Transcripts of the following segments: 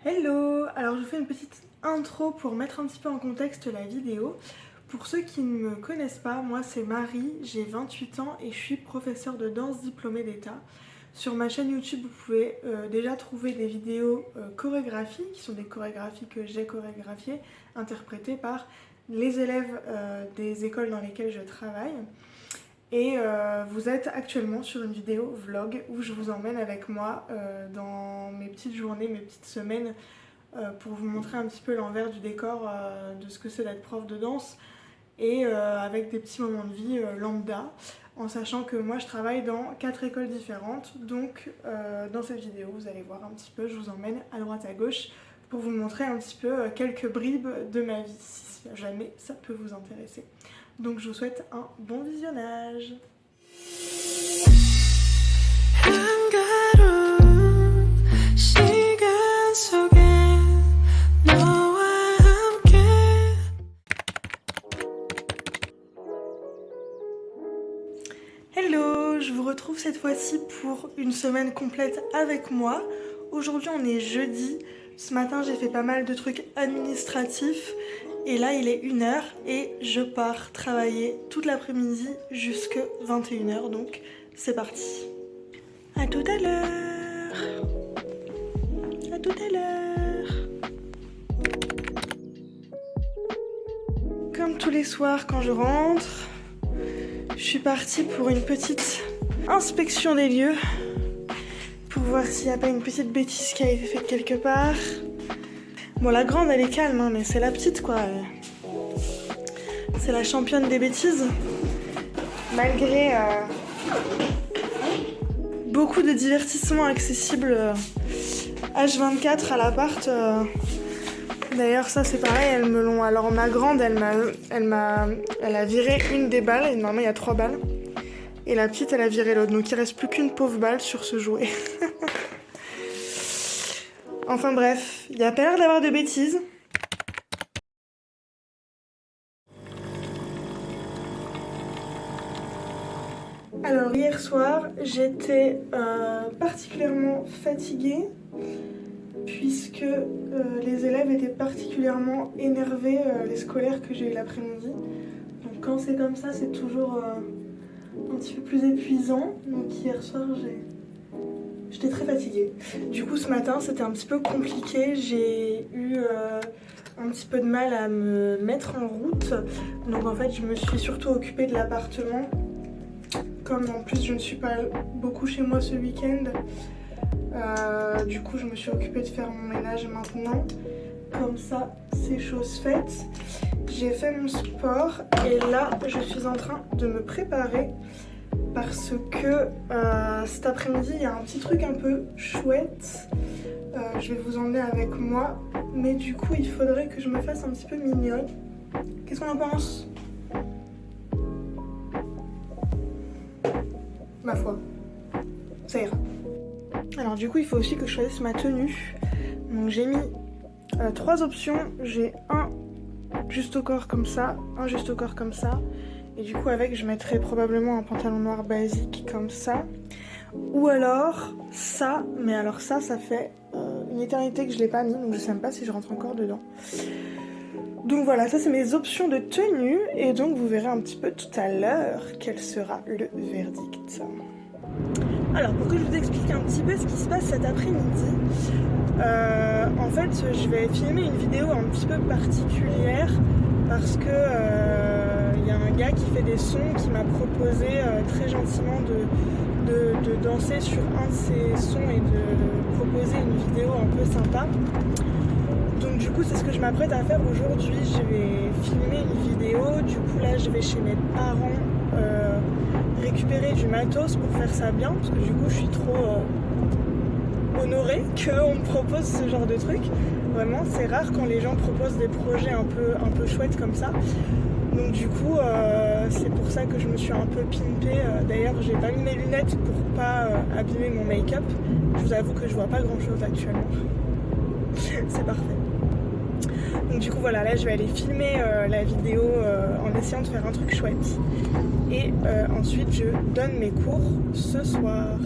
Hello! Alors je vous fais une petite intro pour mettre un petit peu en contexte la vidéo. Pour ceux qui ne me connaissent pas, moi c'est Marie, j'ai 28 ans et je suis professeure de danse diplômée d'État. Sur ma chaîne YouTube, vous pouvez déjà trouver des vidéos chorégraphies, qui sont des chorégraphies que j'ai chorégraphiées, interprétées par les élèves des écoles dans lesquelles je travaille. Et vous êtes actuellement sur une vidéo vlog où je vous emmène avec moi dans mes petites journées, mes petites semaines pour vous montrer un petit peu l'envers du décor de ce que c'est d'être prof de danse et avec des petits moments de vie lambda, en sachant que moi je travaille dans 4 écoles différentes. Donc dans cette vidéo vous allez voir un petit peu, je vous emmène à droite à gauche pour vous montrer un petit peu quelques bribes de ma vie, si jamais ça peut vous intéresser. Donc je vous souhaite un bon visionnage. Hello, je vous retrouve cette fois-ci pour une semaine complète avec moi. Aujourd'hui on est jeudi, ce matin j'ai fait pas mal de trucs administratifs et là il est 1h et je pars travailler toute l'après-midi jusque 21h, donc c'est parti. À tout à l'heure. À tout à l'heure. Comme tous les soirs quand je rentre, je suis partie pour une petite inspection des lieux pour voir s'il n'y a pas une petite bêtise qui a été faite quelque part. Bon, la grande elle est calme, hein, mais c'est la petite quoi. C'est la championne des bêtises. Malgré beaucoup de divertissements accessibles H24 à l'appart. D'ailleurs ça c'est pareil, elles me l'ont. Alors ma grande elle a viré une des balles, et normalement il y a 3 balles. Et la petite elle a viré l'autre, donc il reste plus qu'une pauvre balle sur ce jouet. Enfin bref, il n'y a pas l'air d'avoir de bêtises. Alors hier soir, j'étais particulièrement fatiguée puisque les élèves étaient particulièrement énervés, les scolaires que j'ai eu l'après-midi. Donc quand c'est comme ça, c'est toujours un petit peu plus épuisant. Donc hier soir, j'étais très fatiguée. Du coup ce matin c'était un petit peu compliqué, j'ai eu un petit peu de mal à me mettre en route. Donc en fait je me suis surtout occupée de l'appartement. Comme en plus je ne suis pas beaucoup chez moi ce week-end, du coup je me suis occupée de faire mon ménage maintenant. Comme ça c'est chose faite. J'ai fait mon sport et là je suis en train de me préparer parce que cet après-midi il y a un petit truc un peu chouette. Je vais vous emmener avec moi, mais du coup il faudrait que je me fasse un petit peu mignonne. Qu'est-ce qu'on en pense? Ma foi, ça ira. Alors du coup il faut aussi que je choisisse ma tenue. Donc j'ai mis 3 options. J'ai un juste au corps comme ça, un juste au corps comme ça. Et du coup avec je mettrai probablement un pantalon noir basique comme ça. Ou alors ça, mais alors ça fait une éternité que je l'ai pas mis, donc je sais même pas si je rentre encore dedans. Donc voilà, ça c'est mes options de tenue et donc vous verrez un petit peu tout à l'heure quel sera le verdict. Alors pour que je vous explique un petit peu ce qui se passe cet après-midi, en fait je vais filmer une vidéo un petit peu particulière parce que y a un gars qui fait des sons qui m'a proposé très gentiment de danser sur un de ses sons et de proposer une vidéo un peu sympa. Donc du coup c'est ce que je m'apprête à faire aujourd'hui. Je vais filmer une vidéo, du coup là je vais chez mes parents récupérer du matos pour faire ça bien, parce que du coup je suis trop honorée qu'on me propose ce genre de truc. Vraiment c'est rare quand les gens proposent des projets un peu chouettes comme ça. Donc du coup c'est pour ça que je me suis un peu pimpée. D'ailleurs j'ai pas mis mes lunettes pour pas abîmer mon make-up. Je vous avoue que je vois pas grand chose actuellement. C'est parfait. Donc du coup voilà, là je vais aller filmer la vidéo en essayant de faire un truc chouette. Et ensuite je donne mes cours ce soir.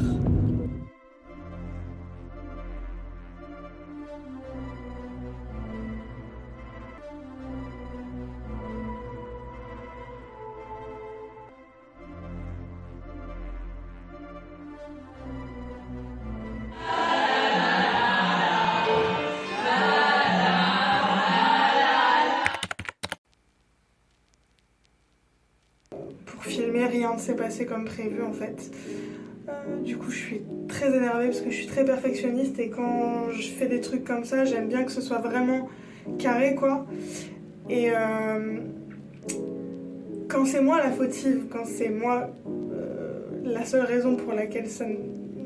ne s'est passé comme prévu en fait. Du coup je suis très énervée parce que je suis très perfectionniste et quand je fais des trucs comme ça j'aime bien que ce soit vraiment carré quoi. Et quand c'est moi la fautive, quand c'est moi la seule raison pour laquelle ça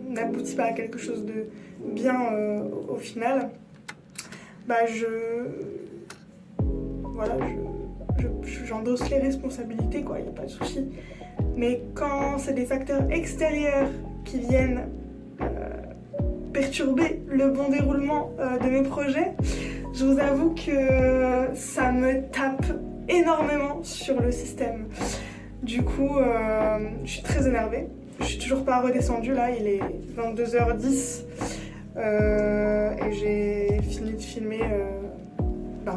n'aboutit pas à quelque chose de bien au final, bah j'endosse les responsabilités quoi, y a pas de souci. Mais quand c'est des facteurs extérieurs qui viennent perturber le bon déroulement de mes projets, je vous avoue que ça me tape énormément sur le système. Du coup, je suis très énervée. Je suis toujours pas redescendue là, il est 22h10 et j'ai fini de filmer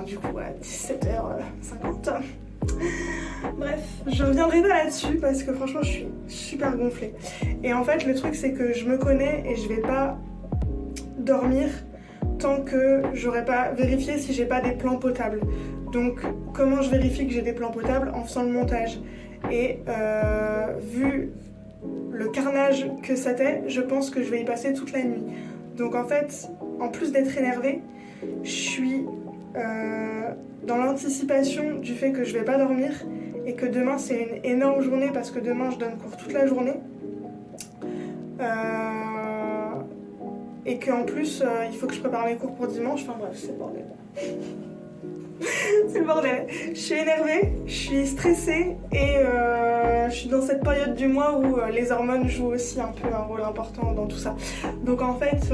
du coup à 17h50. Bref, je reviendrai pas là-dessus parce que franchement je suis super gonflée. Et en fait le truc c'est que je me connais et je vais pas dormir tant que j'aurai pas vérifié si j'ai pas des plans potables. Donc comment je vérifie que j'ai des plans potables? En faisant le montage. Et vu le carnage que c'était, je pense que je vais y passer toute la nuit. Donc en fait, en plus d'être énervée, je suis dans l'anticipation du fait que je vais pas dormir et que demain c'est une énorme journée parce que demain je donne cours toute la journée. Et qu'en plus il faut que je prépare mes cours pour dimanche, enfin bref, c'est le bordel. C'est le bordel. Je suis énervée, je suis stressée et je suis dans cette période du mois où les hormones jouent aussi un peu un rôle important dans tout ça. Donc en fait,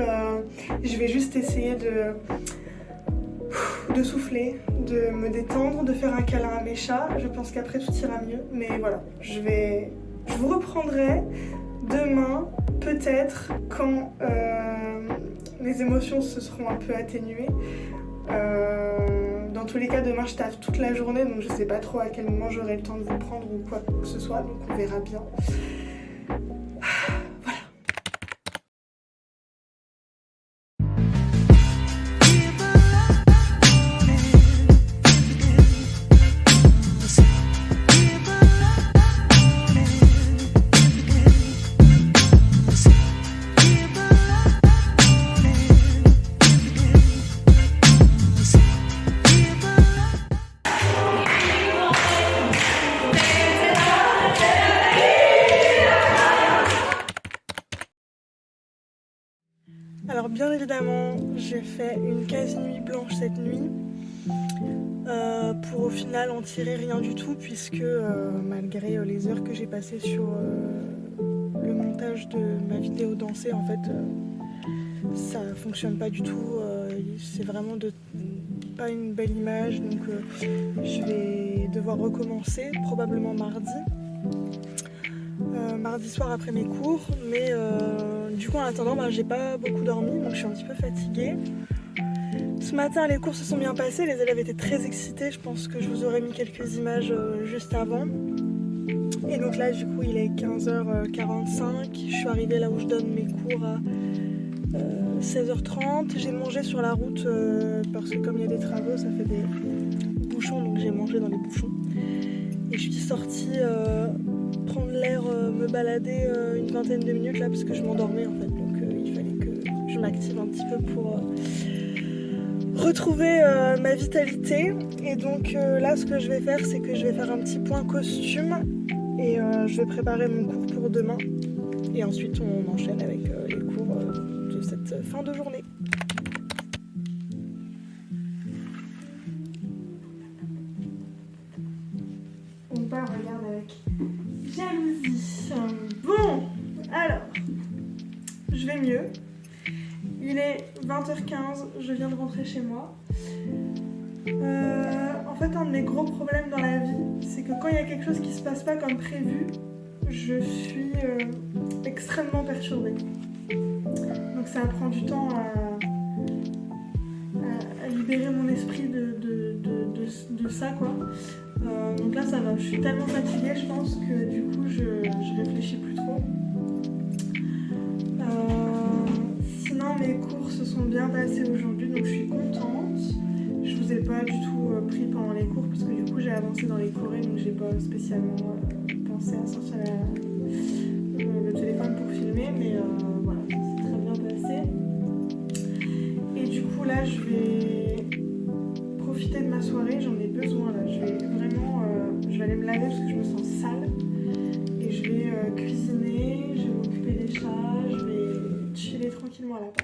je vais juste essayer de souffler, de me détendre, de faire un câlin à mes chats. Je pense qu'après tout ira mieux. Mais voilà, je vous reprendrai demain, peut-être, quand mes émotions se seront un peu atténuées. Dans tous les cas, demain je taffe toute la journée, donc je sais pas trop à quel moment j'aurai le temps de vous prendre ou quoi que ce soit, donc on verra bien. Voilà. Alors bien évidemment, j'ai fait une quasi-nuit blanche cette nuit pour au final en tirer rien du tout puisque malgré les heures que j'ai passées sur le montage de ma vidéo dansée, en fait ça fonctionne pas du tout, c'est vraiment pas une belle image, donc je vais devoir recommencer probablement mardi soir après mes cours, mais du coup en attendant j'ai pas beaucoup dormi donc je suis un petit peu fatiguée. Ce matin les cours se sont bien passés, les élèves étaient très excités, je pense que je vous aurais mis quelques images juste avant. Et donc là du coup il est 15h45, je suis arrivée là où je donne mes cours à 16h30, j'ai mangé sur la route parce que comme il y a des travaux ça fait des bouchons, donc j'ai mangé dans les bouchons. Et je suis sortie prendre l'air, me balader une vingtaine de minutes là parce que je m'endormais en fait, donc il fallait que je m'active un petit peu pour retrouver ma vitalité. Et donc là ce que je vais faire c'est que je vais faire un petit point costume et je vais préparer mon cours pour demain et ensuite on enchaîne avec les cours de cette fin de journée. On part, regarde avec jalousie. Bon, alors, je vais mieux. Il est 20h15, je viens de rentrer chez moi. En fait, un de mes gros problèmes dans la vie, c'est que quand il y a quelque chose qui se passe pas comme prévu, je suis extrêmement perturbée. Donc ça prend du temps à libérer mon esprit de ça, quoi. Donc là ça va, je suis tellement fatiguée je pense que du coup je réfléchis plus trop. Sinon mes cours se sont bien passés aujourd'hui donc je suis contente. Je vous ai pas du tout pris pendant les cours parce que du coup j'ai avancé dans les chorés donc j'ai pas spécialement pensé pensé à sortir le téléphone pour filmer, mais voilà, ça s'est très bien passé. Et du coup là je vais profiter de ma soirée, j'en ai besoin là, je vais vraiment, je vais aller me laver parce que je me sens sale. Et je vais cuisiner, je vais m'occuper des chats, je vais chiller tranquillement là-bas.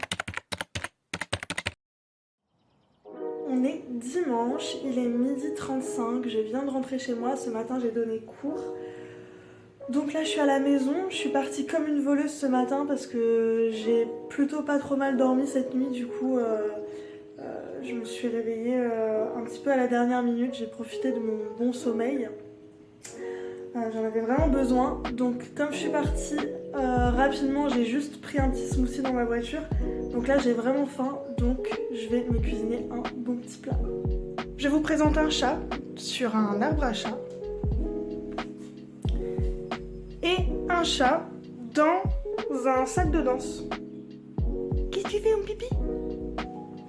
On est dimanche, il est 12h35, je viens de rentrer chez moi, ce matin j'ai donné cours. Donc là je suis à la maison, je suis partie comme une voleuse ce matin parce que j'ai plutôt pas trop mal dormi cette nuit, du coup je me suis réveillée un petit peu à la dernière minute, j'ai profité de mon bon sommeil. J'en avais vraiment besoin, donc comme je suis partie rapidement, j'ai juste pris un petit smoothie dans ma voiture. Donc là j'ai vraiment faim, donc je vais me cuisiner un bon petit plat. Je vais vous présenter un chat sur un arbre à chat. Et un chat dans un sac de danse. Qu'est-ce que tu fais, mon pipi?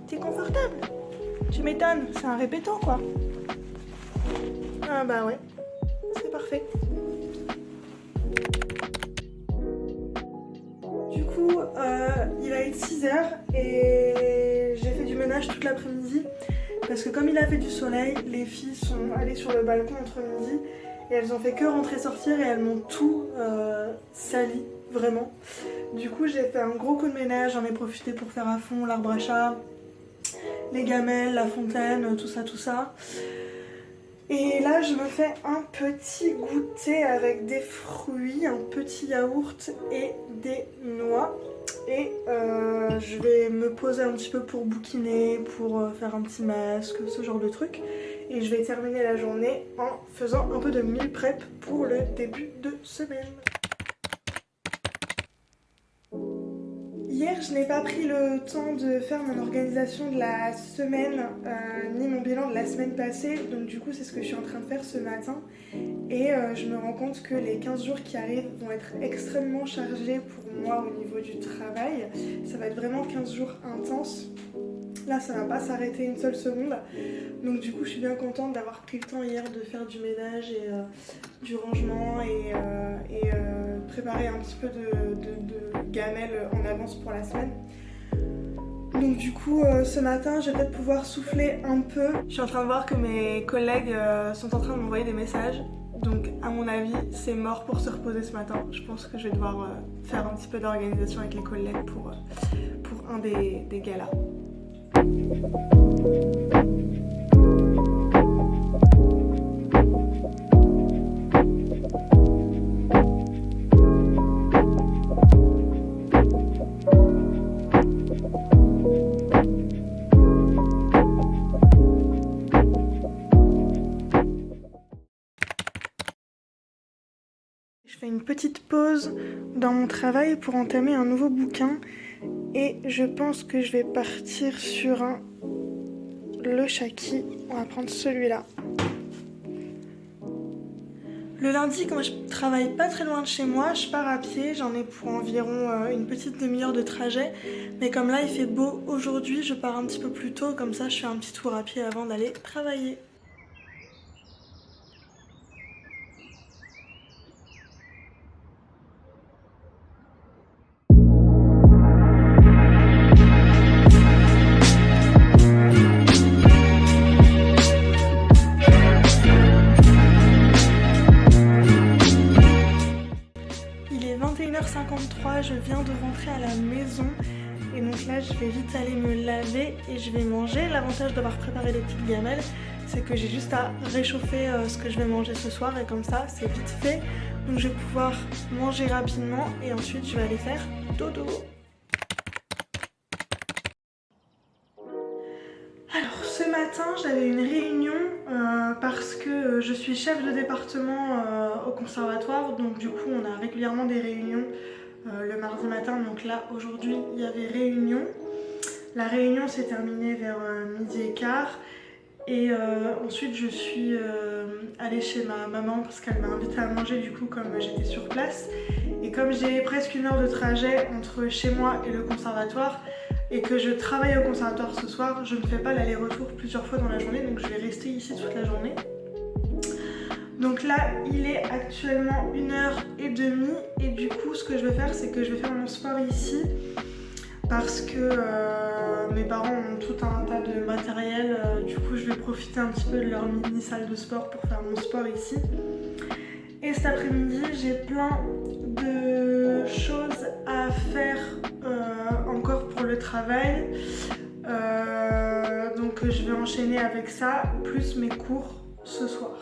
T'es confortable? Tu m'étonnes, c'est un répétant quoi. Ah bah ouais. C'est parfait. Du coup, il va être 6h et j'ai fait du ménage toute l'après-midi parce que comme il a fait du soleil, les filles sont allées sur le balcon entre midi et elles ont fait que rentrer sortir et elles m'ont tout sali, vraiment. Du coup, j'ai fait un gros coup de ménage, j'en ai profité pour faire à fond l'arbre à chat, les gamelles, la fontaine, tout ça, tout ça. Et là je me fais un petit goûter avec des fruits, un petit yaourt et des noix. Et je vais me poser un petit peu pour bouquiner, pour faire un petit masque, ce genre de truc. Et je vais terminer la journée en faisant un peu de meal prep pour le début de semaine. Hier, je n'ai pas pris le temps de faire mon organisation de la semaine, ni mon bilan de la semaine passée, donc du coup c'est ce que je suis en train de faire ce matin. Et je me rends compte que les 15 jours qui arrivent vont être extrêmement chargés pour moi au niveau du travail. Ça va être vraiment 15 jours intenses. Là ça va pas s'arrêter une seule seconde. Donc du coup je suis bien contente d'avoir pris le temps hier de faire du ménage et du rangement et préparer un petit peu de gamelle en avance pour la semaine. Donc du coup ce matin je vais peut-être pouvoir souffler un peu. Je suis en train de voir que mes collègues sont en train de m'envoyer des messages. Donc à mon avis c'est mort pour se reposer ce matin. Je pense que je vais devoir faire un petit peu d'organisation avec les collègues pour un des galas. Je fais une petite pause dans mon travail pour entamer un nouveau bouquin et je pense que je vais partir sur le Shaki. On va prendre celui-là. Le lundi, quand je travaille pas très loin de chez moi, je pars à pied, j'en ai pour environ une petite demi-heure de trajet. Mais comme là il fait beau aujourd'hui, je pars un petit peu plus tôt, comme ça je fais un petit tour à pied avant d'aller travailler. Je viens de rentrer à la maison et donc là je vais vite aller me laver et je vais manger. L'avantage d'avoir préparé les petites gamelles, c'est que j'ai juste à réchauffer ce que je vais manger ce soir et comme ça c'est vite fait. Donc je vais pouvoir manger rapidement et ensuite je vais aller faire dodo. Alors ce matin j'avais une réunion parce que je suis chef de département au conservatoire, donc du coup on a régulièrement des réunions le mardi matin. Donc là aujourd'hui il y avait réunion. La réunion s'est terminée vers 12h15 et ensuite je suis allée chez ma maman parce qu'elle m'a invitée à manger du coup comme j'étais sur place. Et comme j'ai presque une heure de trajet entre chez moi et le conservatoire et que je travaille au conservatoire ce soir, je ne fais pas l'aller-retour plusieurs fois dans la journée, donc je vais rester ici toute la journée. Donc là, il est actuellement 1h30 et du coup, ce que je vais faire, c'est que je vais faire mon sport ici parce que mes parents ont tout un tas de matériel. Du coup, je vais profiter un petit peu de leur mini salle de sport pour faire mon sport ici. Et cet après-midi, j'ai plein de choses à faire encore pour le travail. Donc je vais enchaîner avec ça, plus mes cours ce soir.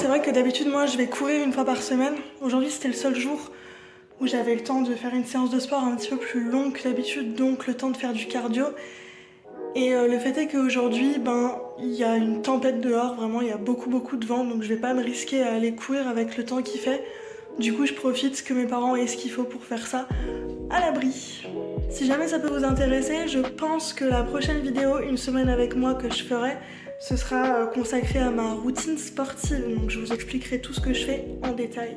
C'est vrai que d'habitude, moi, je vais courir une fois par semaine. Aujourd'hui, c'était le seul jour où j'avais le temps de faire une séance de sport un petit peu plus longue que d'habitude, donc le temps de faire du cardio. Et le fait est qu'aujourd'hui, il y a une tempête dehors, vraiment, il y a beaucoup de vent, donc je vais pas me risquer à aller courir avec le temps qu'il fait. Du coup, je profite que mes parents aient ce qu'il faut pour faire ça à l'abri. Si jamais ça peut vous intéresser, je pense que la prochaine vidéo, une semaine avec moi, que je ferai, ce sera consacré à ma routine sportive, donc je vous expliquerai tout ce que je fais en détail.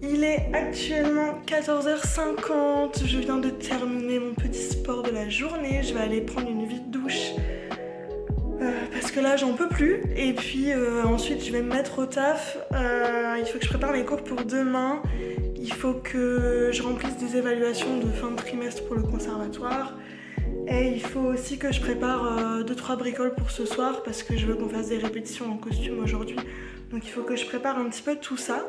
Il est actuellement 14h50, je viens de terminer mon petit sport de la journée, je vais aller prendre une vite douche parce que là j'en peux plus et puis ensuite je vais me mettre au taf, il faut que je prépare mes cours pour demain, il faut que je remplisse des évaluations de fin de trimestre pour le conservatoire et il faut aussi que je prépare 2-3 bricoles pour ce soir parce que je veux qu'on fasse des répétitions en costume aujourd'hui. Donc il faut que je prépare un petit peu tout ça.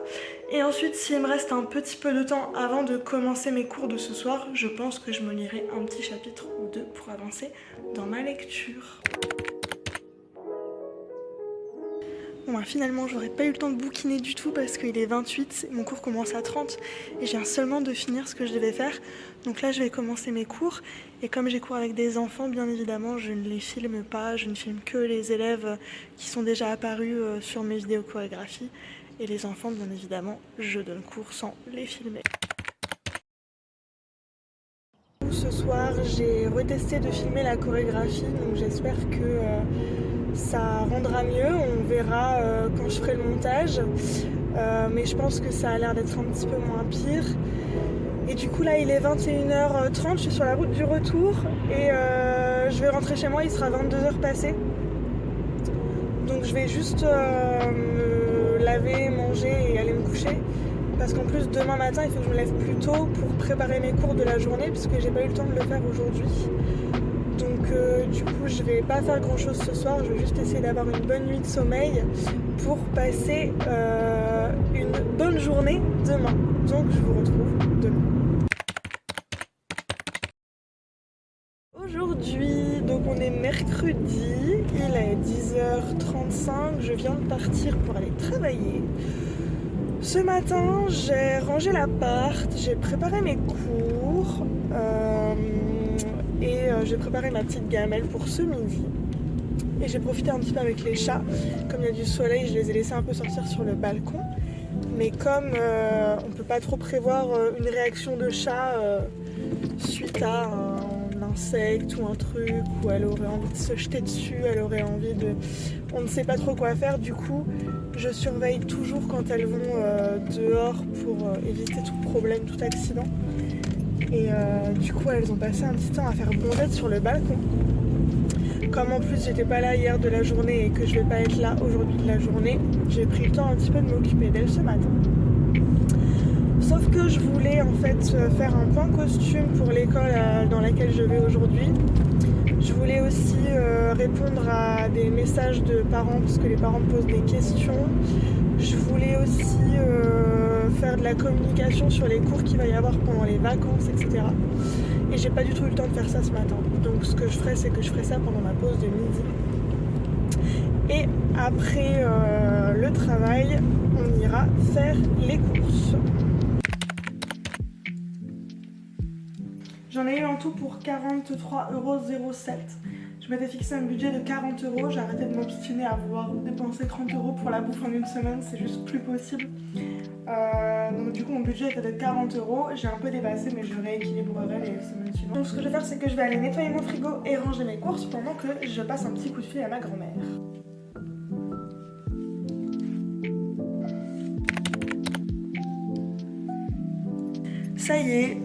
Et ensuite, s'il me reste un petit peu de temps avant de commencer mes cours de ce soir, je pense que je me lirai un petit chapitre ou deux pour avancer dans ma lecture. Bon finalement j'aurais pas eu le temps de bouquiner du tout parce qu'il est 28, mon cours commence à 30 et je viens seulement de finir ce que je devais faire. Donc là je vais commencer mes cours et comme j'ai cours avec des enfants, bien évidemment je ne les filme pas, je ne filme que les élèves qui sont déjà apparus sur mes vidéos chorégraphie et les enfants bien évidemment je donne cours sans les filmer. Ce soir j'ai retesté de filmer la chorégraphie donc j'espère que ça rendra mieux, on verra quand je ferai le montage, mais je pense que ça a l'air d'être un petit peu moins pire. Et du coup là il est 21h30, je suis sur la route du retour et je vais rentrer chez moi, il sera 22h passé. Donc je vais juste me laver, manger et aller me coucher. Parce qu'en plus demain matin il faut que je me lève plus tôt pour préparer mes cours de la journée puisque j'ai pas eu le temps de le faire aujourd'hui. Donc du coup je vais pas faire grand chose ce soir, je vais juste essayer d'avoir une bonne nuit de sommeil pour passer une bonne journée demain. Donc je vous retrouve demain. Aujourd'hui, donc on est mercredi, il est 10h35, je viens de partir pour aller travailler. Ce matin j'ai rangé l'appart, j'ai préparé mes cours et j'ai préparé ma petite gamelle pour ce midi. Et j'ai profité un petit peu avec les chats, comme il y a du soleil, je les ai laissés un peu sortir sur le balcon. Mais comme on ne peut pas trop prévoir une réaction de chat suite à un insecte ou un truc, où elle aurait envie de se jeter dessus, elle aurait envie de... On ne sait pas trop quoi faire, du coup je surveille toujours quand elles vont dehors pour éviter tout problème, tout accident. Et du coup elles ont passé un petit temps à faire bondette sur le balcon. Comme en plus j'étais pas là hier de la journée et que je vais pas être là aujourd'hui de la journée, j'ai pris le temps un petit peu de m'occuper d'elles ce matin. Sauf que je voulais en fait faire un point costume pour l'école dans laquelle je vais aujourd'hui. Je voulais aussi répondre à des messages de parents parce que les parents me posent des questions. Je voulais aussi faire de la communication sur les cours qu'il va y avoir pendant les vacances, etc. Et j'ai pas du tout eu le temps de faire ça ce matin. Donc ce que je ferai, c'est que je ferai ça pendant ma pause de midi. Et après le travail, on ira faire les courses. J'en ai eu en tout pour 43,07 €. Je m'étais fixé un budget de 40 €. J'ai arrêté de m'obstiner à vouloir dépenser 30 € pour la bouffe en une semaine, c'est juste plus possible. Donc du coup mon budget était de 40 €. J'ai un peu dépassé mais je rééquilibrerai les semaines suivantes. Donc ce que je vais faire c'est que je vais aller nettoyer mon frigo et ranger mes courses pendant que je passe un petit coup de fil à ma grand-mère. ça y est,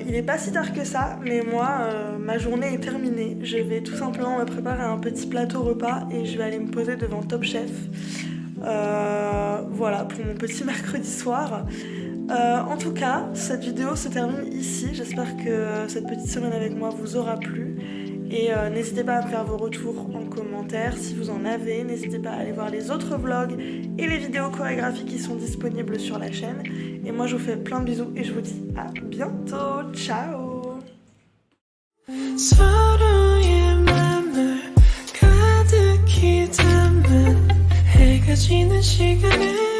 il est pas si tard que ça, mais moi, ma journée est terminée. Je vais tout simplement me préparer un petit plateau repas et je vais aller me poser devant Top Chef. Voilà, pour mon petit mercredi soir. En tout cas, cette vidéo se termine ici. J'espère que cette petite semaine avec moi vous aura plu. Et n'hésitez pas à me faire vos retours en commentaire si vous en avez. N'hésitez pas à aller voir les autres vlogs et les vidéos chorégraphiques qui sont disponibles sur la chaîne. Et moi je vous fais plein de bisous et je vous dis à bientôt. Ciao. 서로의 맘을 가득히 담은 해가 지는 시간에